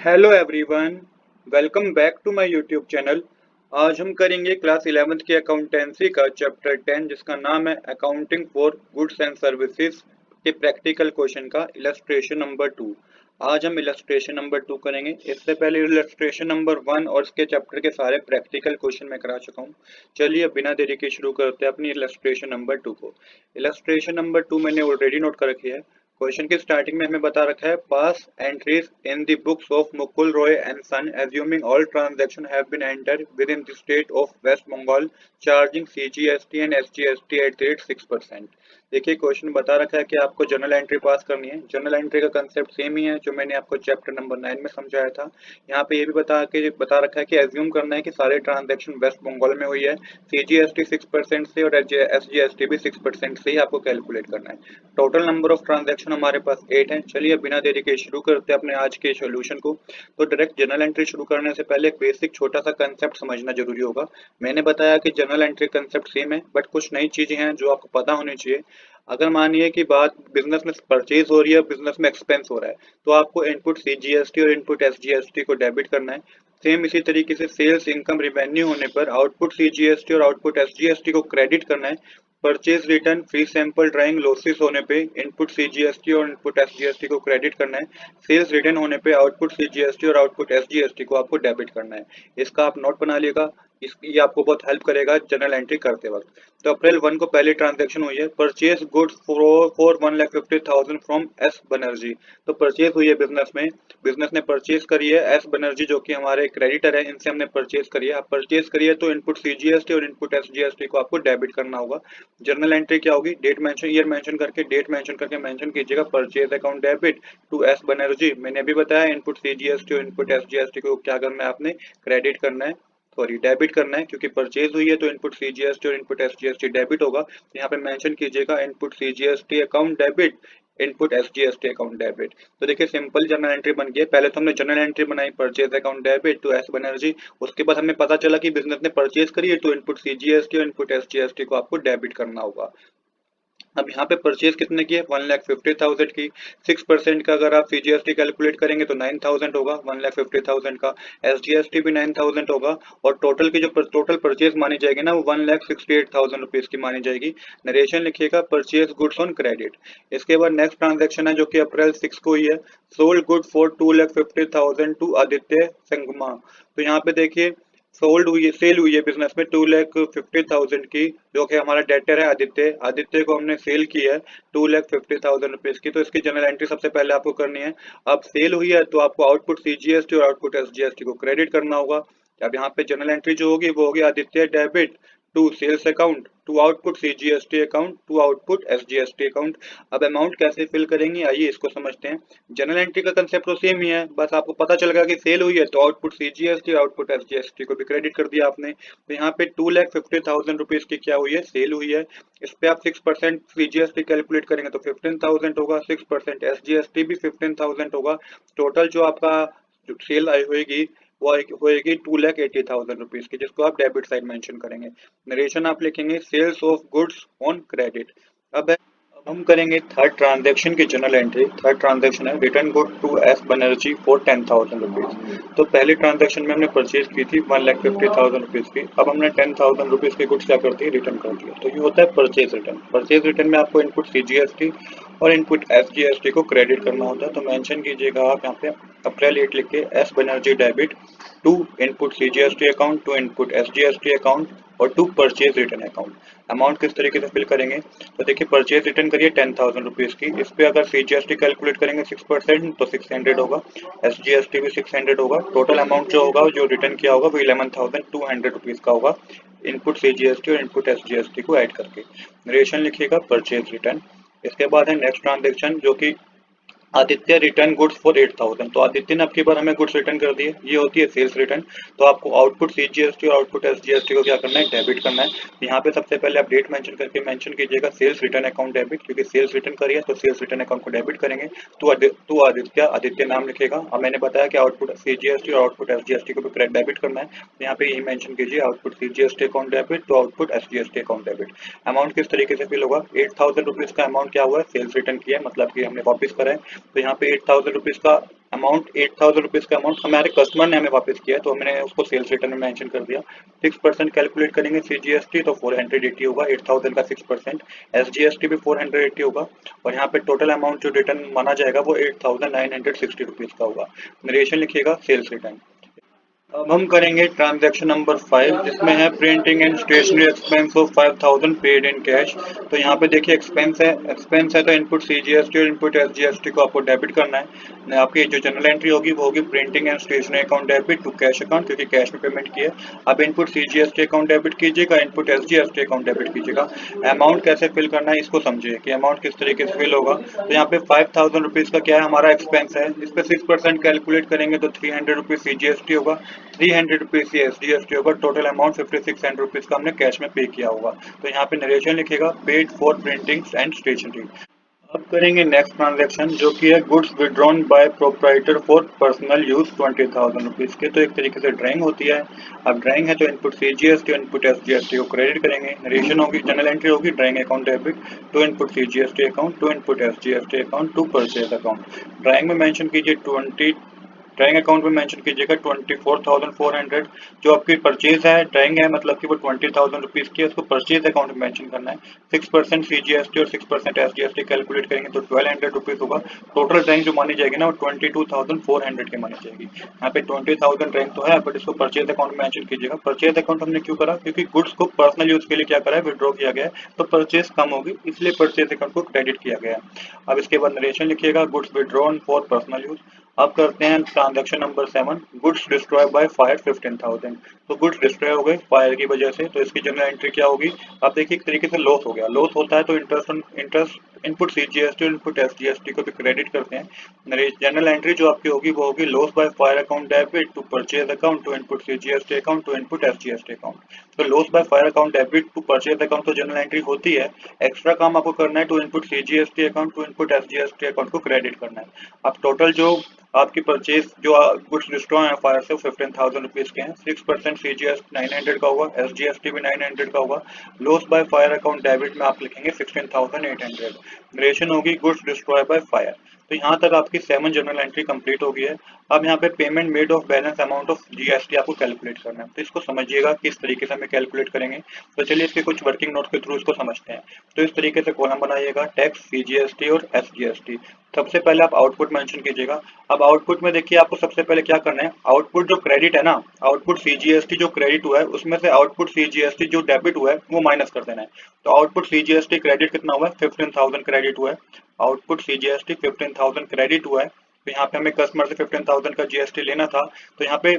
Hello everyone, welcome back to my YouTube channel. आज हम करेंगे क्लास 11th की अकाउंटेंसी का चैप्टर 10 जिसका नाम है accounting for goods and services के प्रैक्टिकल क्वेश्चन का इलस्ट्रेशन नंबर 2। आज हम इलस्ट्रेशन नंबर 2 करेंगे। इससे पहले इलस्ट्रेशन नंबर 1 और इसके चैप्टर के सारे प्रैक्टिकल क्वेश्चन मैं करा चुका हूँ। चलिए बिना देरी के शुरू करते हैं अपनी इलस्ट्रेशन नंबर 2 को। इलस्ट्रेशन नंबर 2 मैंने ऑलरेडी नोट कर रखी है। क्वेश्चन की स्टार्टिंग में हमें बता रखा है pass entries in the books of Mukul Roy and son assuming all transaction have been entered with in the state of West Bengal charging CGST and SGST at the rate 6%। देखिए क्वेश्चन बता रखा है कि आपको जर्नल एंट्री पास करनी है। जर्नल एंट्री का concept same ही है जो मैंने आपको चैप्टर नंबर 9 में समझाया था। यहाँ पे ये भी बता रखा है कि एज्यूम करना है कि सारे ट्रांजैक्शन वेस्ट बंगाल में हुई है। सीजीएसटी 6% से और एसजीएसटी भी 6% से ही आपको कैलकुलेट करना है। टोटल नंबर ऑफ ट्रांजैक्शन हमारे पास 8 है। चलिए बिना देरी के शुरू करते हैं अपने आज के सॉल्यूशन को। तो डायरेक्ट जर्नल एंट्री शुरू करने से पहले एक बेसिक छोटा सा कंसेप्ट समझना जरूरी होगा। मैंने बताया कि जर्नल एंट्री कंसेप्ट सेम है बट कुछ नई चीजें हैं जो आपको पता होनी चाहिए। अगर मानिए कि बात बिजनेस में परचेज हो रही है, बिजनेस में एक्सपेंस हो रहा है, तो आपको इनपुट सीजीएसटी और इनपुट एसजीएसटी को डेबिट करना है। सेम इसी तरीके से सेल्स इनकम रिवेन्यू होने पर आउटपुट सीजीएसटी और आउटपुट एसजीएसटी को क्रेडिट करना है। Purchase return free sample drawing losses होने पे इनपुट सीजीएसटी और इनपुट एसजीएसटी को क्रेडिट करना है। सेल्स रिटर्न होने पे आउटपुट सीजीएसटी और आउटपुट एसजीएसटी को आपको डेबिट करना है। इसका आप नोट बना लिएगा। ये आपको बहुत हेल्प करेगा जनरल एंट्री करते वक्त। तो अप्रैल 1 को पहली ट्रांजैक्शन हुई है, purchase goods for 1,50,000 from S Banerjee. तो परचेज हुई है बिजनेस में, बिजनेस ने परचेज करी है एस बनर्जी जो कि हमारे क्रेडिटर है, इनसे हमने परचेज करी है। आप परचेज करिए तो इनपुट सीजीएसटी और इनपुट एसजीएसटी को आपको डेबिट करना होगा। जर्नल एंट्री क्या होगी, डेट मेंशन, ईयर मेंशन करके, डेट मेंशन करके मेंशन कीजिएगा purchase account debit to S Banerjee. मैंने अभी बताया इनपुट सीजीएसटी और इनपुट एसजीएसटी को क्या करना है, आपने क्रेडिट करना है, सॉरी डेबिट करना है, क्योंकि परचेज हुई है तो इनपुट सीजीएसटी और इनपुट एसजीएसटी डेबिट होगा। तो यहाँ पे मेंशन कीजिएगा input CGST account debit, input SGST account debit. तो देखिए सिंपल जर्नल एंट्री बन गई है। पहले तो हमने जर्नल एंट्री बनाई purchase account debit to S Banerjee, उसके बाद हमें पता चला कि बिजनेस ने परचेज करी है तो इनपुट सीजीएसटी और इनपुट एसजीएसटी को आपको डेबिट करना होगा। अब यहाँ पे परचेज कितने की है, 1,50,000 की। 6% का अगर आप सीजीएसटी कैलकुलेट करेंगे तो 9,000 होगा, 1,50,000 का। एसजीएसटी भी 9,000 होगा और टोटल की जो टोटल परचेज मानी जाएगी ना वो 1,68,000 रुपीज की मानी जाएगी। नरेशन लिखिएगा परचेज गुड्स ऑन क्रेडिट। इसके बाद नेक्स्ट ट्रांजेक्शन है जो कि अप्रैल 6 को हुई है, sold good for 2,50,000 to Aditya Sangma. तो यहाँ पे देखिए सोल्ड हुई है, सेल हुई है बिजनेस में 2,50,000 की, जो कि हमारा डेटर है आदित्य। आदित्य को हमने सेल की है 2,50,000 रुपीज की। तो इसकी जनरल एंट्री सबसे पहले आपको करनी है। अब सेल हुई है तो आपको आउटपुट सीजीएसटी और आउटपुट एसजीएसटी को क्रेडिट करना होगा। अब यहाँ पे जनरल एंट्री जो होगी वो होगी Aditya debit to sales account to output CGST account to output SGST account. अब अमाउंट कैसे फिल करेंगे आइए इसको समझते हैं। जनरल एंट्री का कंसेप्ट तो सेम ही है, बस आपको पता चल गया कि सेल हुई है तो आउटपुट सीजीएसटी आउटपुट एसजीएसटी को भी क्रेडिट कर दिया आपने। तो यहाँ पे 2,50,000 रुपीज की क्या हुई है, सेल हुई है। इस पे आप 6% सीजीएसटी कैलकुलेट करेंगे तो 15,000 होगा, 6% एसजीएसटी भी 15,000 होगा। टोटल जो आपका सेल आई होगी वो होएगी 2,80,000 रुपीज की, जिसको आप डेबिट साइड मेंशन करेंगे। नरेशन आप लिखेंगे sales of goods on credit. अब हम करेंगे थर्ड ट्रांजैक्शन की जनरल एंट्री। थर्ड ट्रांजैक्शन है return good to S Banerjee for 10,000 rupees. तो पहली ट्रांजैक्शन में हमने परचेज की थी 1,50,000 रुपीज की। अब हमने 10,000 रुपीज की गुड्स क्या कर दी, रिटर्न कर दिया। तो ये होता है परचेज रिटर्न। परचेज रिटर्न में आपको इनपुट सीजीएसटी और इनपुट एसजीएसटी को क्रेडिट करना होता है। तो मेंशन कीजिएगा आप यहाँ पे अप्रैल 8 लिख के S Banerjee debit to input CGST account to input SGST account और to purchase return account. Amount किस तरीके से फिल करेंगे, तो देखिए परचेज रिटर्न करिए 10,000 रुपीज की। इस पे अगर सीजीएसटी कैलकुलेट करेंगे 6% तो 600 होगा, एसजीएसटी भी 600 होगा। टोटल अमाउंट जो होगा जो रिटर्न किया होगा वो 11,200 रुपीज का होगा, इनपुट सीजीएसटी और इनपुट एसजीएसटी को ऐड करके। नरेशन लिखिएगा परचेज रिटर्न। इसके बाद है नेक्स्ट ट्रांजेक्शन जो कि आदित्य रिटर्न गुड्स फॉर 8,000। तो आदित्य ने आपकी बार हमें गुड्स रिटर्न कर दिए, ये होती है सेल्स रिटर्न। तो आपको आउटपुट सीजीएसटी और आउटपुट एसजीएसटी को क्या करना है, डेबिट करना है। यहाँ पे सबसे पहले आप डेट मेंशन करके मेंशन कीजिएगा सेल्स रिटर्न अकाउंट डेबिट, क्योंकि सेल्स रिटर्न करिए तो सेल्स रिटर्न अकाउंट को डेबिट करेंगे। तो आदित्य, आदित्य नाम लिखेगा। अब मैंने बताया कि आउटपुट सीजीएसटी और आउटपुट एसजीएसटी को भी डेबिट करना है। तो यहाँ पे यही मेंशन कीजिए आउटपुट सीजीएसटी अकाउंट डेबिट तो output SGST account debit. Amount किस तरीके से फिल होगा, 8,000 रुपीज का अमाउंट क्या हुआ है, सेल्स रिटर्न किया है, मतलब कि हमने वापिस करा है। तो यहाँ पे 8,000 रुपीज़ का अमाउंट हमारे कस्टमर ने हमें वापस किया है, तो हमने उसको सेल्स रिटर्न में मेंशन कर दिया। 6% कैलकुलेट करेंगे CGST, तो 480 होगा। 8,000 का 6%, SGST भी 480 होगा, और यहाँ पे टोटल अमाउंट जो रिटर्न माना जाएगा वो 8,960 रुपीज़ का होगा। नरेशन लिखिएगा सेल्स रिटर्न। अब हम करेंगे ट्रांजैक्शन नंबर 5, जिसमें है printing and stationery expense of 5,000 paid in cash. तो यहाँ पे देखिए एक्सपेंस है तो इनपुट CGST और इनपुट SGST को आपको डेबिट करना है। आपकी जो जनरल एंट्री होगी वो होगी printing and stationery account debit to cash account, क्योंकि कैश में पेमेंट की है। अब इनपुट CGST अकाउंट डेबिट कीजिएगा, इनपुट SGST अकाउंट डेबिट कीजिएगा। अमाउंट कैसे फिल करना है इसको समझिए कि अमाउंट किस तरीके से फिल होगा। तो यहाँ पे 5,000 रुपीज़ का क्या है, हमारा एक्सपेंस है। इस पे 6% कैलकुलेट करेंगे तो 300 रुपीज़ CGST होगा, 300 रुपीज़ SGST होगा। टोटल अमाउंट 5,600 रुपीज़ का हमने कैश में पे किया होगा। तो यहाँ पे नरेशन लिखेगा paid for printing and stationery. अब करेंगे नेक्स्ट ट्रांजैक्शन, जो कि है goods withdrawn by proprietor for personal use 20,000 rupees के। तो एक तरीके से ड्राइंग होती है। अब ड्राइंग है तो इनपुट CGST और इनपुट SGST को क्रेडिट करेंगे। नरेशन होगी, जनरल एंट्री होगी drawing account debit to input CGST account to input SGST account to purchase account. Drawing में मेंशन कीजिए ड्राइंग अकाउंट में मेंशन कीजिएगा 24,400। जो आपकी परचेज है, ड्राइंग है मतलब कि वो 20,000 रुपीज़ की है, उसको परचेज अकाउंट में मेंशन करना है। 6% CGST और 6% SGST कैलकुलेट करेंगे तो 1,200 रुपीज़ होगा। टोटल ड्राइंग जो मानी जाएगी ना वो 22,400 की मानी जाएगी। यहाँ पे 20,000 ड्राइंग तो है, बट इसको परचेज अकाउंट में मेंशन कीजिएगा। परचेज अकाउंट हमने क्यों करा, क्योंकि गुड्स को पर्सनल यूज के लिए क्या करा है, विड्रॉ किया गया है, तो परचेज कम होगी, इसलिए परचेज अकाउंट को क्रेडिट किया गया है। अब इसके बाद नरेशन लिखिएगा goods withdrawn for personal use. अब करते हैं transaction number 7, goods destroy by fire 15,000। तो गुड्स डिस्ट्रॉय हो गए फायर की वजह से, तो इसकी जनरल एंट्री क्या होगी। अब देखिए एक तरीके से लॉस हो गया। लॉस होता है तो इंटरेस्ट इनपुट CGST और इनपुट SGST को भी क्रेडिट करते हैं। जनरल एंट्री जो आपकी होगी वो होगी loss by fire account debit to purchase account to input CGST account to input SGST account. तो loss by fire account debit to purchase account तो जनरल एंट्री होती है। एक्स्ट्रा काम आपको करना है to input CGST account to input SGST account को credit करना है। अब टोटल जो आपकी परचेज जो गुड्स डिस्ट्रॉय है फायर से 15,000 रुपीज़ के हैं। 6% CGST 900 का होगा, SGST भी 900 का होगा। Loss by fire account debit में आप लिखेंगे 16,800। नरेशन होगी गुड्स डिस्ट्रॉय बाय फायर। तो यहाँ तक आपकी 7 जनरल एंट्री कंप्लीट हो गई है। अब यहाँ पे payment made of balance amount of GST आपको कैलकुलेट करना है, तो इसको समझिएगा किस तरीके से हमें कैलकुलेट करेंगे। तो चलिए इसके कुछ वर्किंग नोट के थ्रू इसको समझते हैं। तो इस तरीके से कॉलम बनाइएगा, टैक्स, CGST और SGST। सबसे पहले आप आउटपुट मेंशन कीजिएगा। अब आउटपुट में देखिए आपको सबसे पहले क्या करना है, आउटपुट जो क्रेडिट है ना, आउटपुट CGST जो क्रेडिट हुआ है उसमें से आउटपुट CGST जो डेबिट हुआ है वो माइनस कर देना है। तो आउटपुट CGST क्रेडिट कितना हुआ है, 15,000 क्रेडिट हुआ है। आउटपुट CGST 15,000 क्रेडिट हुआ है। तो यहाँ पे हमें कस्टमर से 15,000 का GST लेना था, तो यहाँ पे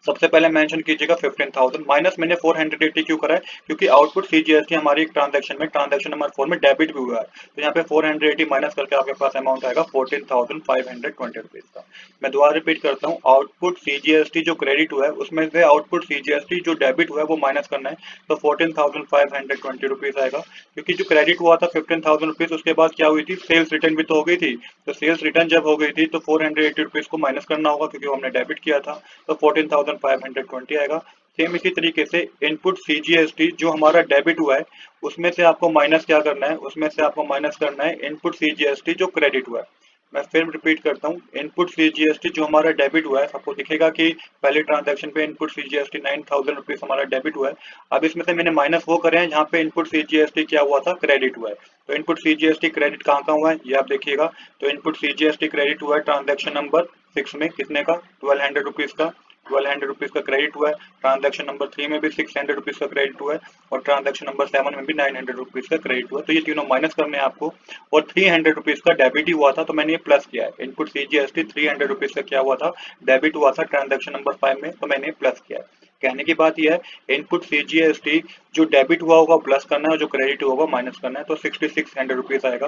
सबसे पहले मेंशन कीजिएगा 15,000 माइनस मैंने 480 क्यों करा है, क्योंकि आउटपुट CGST हमारी एक ट्रांजैक्शन में ट्रांजैक्शन नंबर 4 में डेबिट भी हुआ है। तो यहाँ पे 480 माइनस करके आपके पास अमाउंट आएगा 14,520 रुपीज का। मैं दोबारा रिपीट करता हूँ, आउटपुट CGST जो क्रेडिट हुआ है उसमें से आउटपुट CGST जो डेबिट हुआ है वो माइनस करना है, तो 14,520 रुपीज आएगा। क्योंकि जो क्रेडिट हुआ था 15,000 रुपीज, उसके बाद क्या हुई थी, सेल्स रिटर्न भी तो हो गई थी। तो सेल्स रिटर्न जब हो गई थी तो 480 रुपीज को माइनस करना होगा, क्योंकि वो हमने डेबिट किया था। तो 14,520 आएगा। सेम इसी तरीके से इनपुट CGST जो हमारा डेबिट हुआ है उसमें से आपको माइनस क्या करना है, उसमें से आपको माइनस करना है इनपुट CGST जो क्रेडिट हुआ है। मैं फिर रिपीट करता हूँ, इनपुट CGST जो हमारा डेबिट हुआ है, आपको दिखेगा कि पहले ट्रांजैक्शन पे इनपुट CGST 9,000 रुपीज हमारा डेबिट हुआ है। अब इसमें से मैंने माइनस वो करे हैं जहाँ पे इनपुट CGST क्या हुआ था, क्रेडिट हुआ है। तो इनपुट CGST क्रेडिट कहाँ हुआ है ये आप देखिएगा। तो इनपुट CGST क्रेडिट हुआ है ट्रांजैक्शन नंबर 6 में, कितने का, 1,200 रुपीज का। 1,200 रुपीज का क्रेडिट हुआ है। ट्रांजैक्शन नंबर 3 में भी 600 रुपीज का क्रेडिट हुआ है, और ट्रांजैक्शन नंबर 7 में भी 900 रुपीज का क्रेडिट हुआ है। तो ये तीनों माइनस करने हैं आपको, और 300 रुपीज का डेबिट ही हुआ था तो मैंने ये प्लस किया है। इनपुट CGST 300 रुपीज का क्या हुआ था, डेबिट हुआ था ट्रांजैक्शन नंबर 5 में, तो मैंने प्लस किया है। कहने की बात यह है, इनपुट CGST जो डेबिट हुआ होगा प्लस करना है, जो क्रेडिट हुआ होगा माइनस करना है। तो 6600 रुपीज आएगा।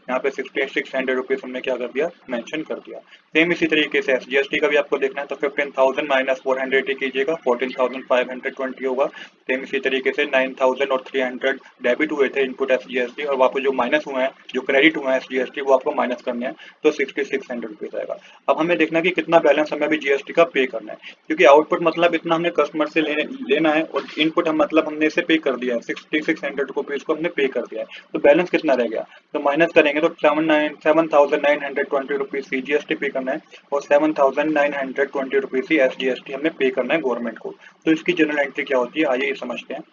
यहाँ पे 6600 रुपीज हमने क्या कर दिया, मेंशन कर दिया। सेम इसी तरीके से SGST का भी आपको देखना है, तो 15,000 माइनस 480 कीजिएगा, 14,520 होगा। सेम इसी तरीके से 9000 और 300 डेबिट हुए थे इनपुट SGST, और वापस जो माइनस हुए हैं, जो क्रेडिट हुए हैं SGST, वो आपको माइनस करने हैं, तो 6600 रुपीज आएगा। अब हमें देखना कि कितना बैलेंस हमें अभी GST का पे करना है, क्योंकि आउटपुट मतलब इतना हमने कस्टमर से लेना है, और इनपुट हम मतलब हमने इसे पे कर दिया है, 6600 रुपीज को हमने पे कर दिया है, तो बैलेंस कितना रह गया, तो माइनस करेंगे तो 7920 रुपीज CGST पे करना है, और 7920 रुपीज ही SGST हमें पे करना है गवर्नमेंट को। तो इसकी जनरल एंट्री क्या होती है, आइए ये समझते हैं।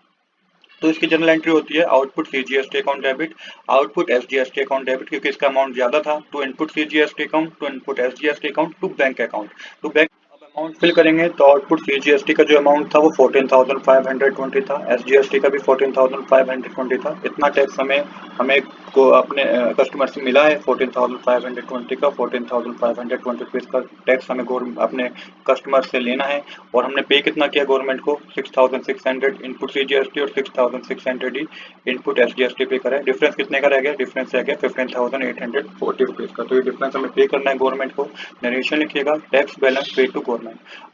तो इसकी जनरल एंट्री होती है output CGST account debit, output SGST account debit, क्योंकि इसका अमाउंट ज्यादा था, to input CGST account, to input SGST account, to bank account, to bank. अब अमाउंट फिल करेंगे तो आउटपुट CGST का जो अमाउंट था वो 14,520 था, SGST का भी 14,520 था। इतना टैक्स हमें हमें को अपने कस्टमर से मिला है, 14,520 का 14,520 रुपीज का टैक्स हमें अपने कस्टमर से लेना है, और हमने पे कितना किया गवर्नमेंट को, 6,600 इनपुट CGST और 6,600 ही इनपुट SGST पे करा है। डिफरेंस कितने का रह गया, डिफरेंस रह गया 15,840 रुपीज का। तो ये डिफरेंस हमें पे करना है गवर्नमेंट को। नरेशन लिखिएगा, टैक्स बैलेंस पे टू गवर्नमेंट।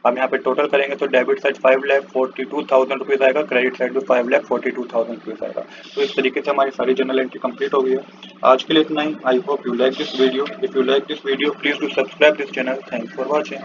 अब यहाँ पे टोटल करेंगे तो डेबिट साइड 5,42,000 रुपीज आएगा, क्रेडिट साइड भी 5,42,000 रुपीज आएगा। तो इस तरीके से हमारी सारी जनरल एंट्री कंप्लीट हो गई है। आज के लिए इतना ही। I hope you like this video. If you like this video, please do subscribe this channel. Thanks for watching.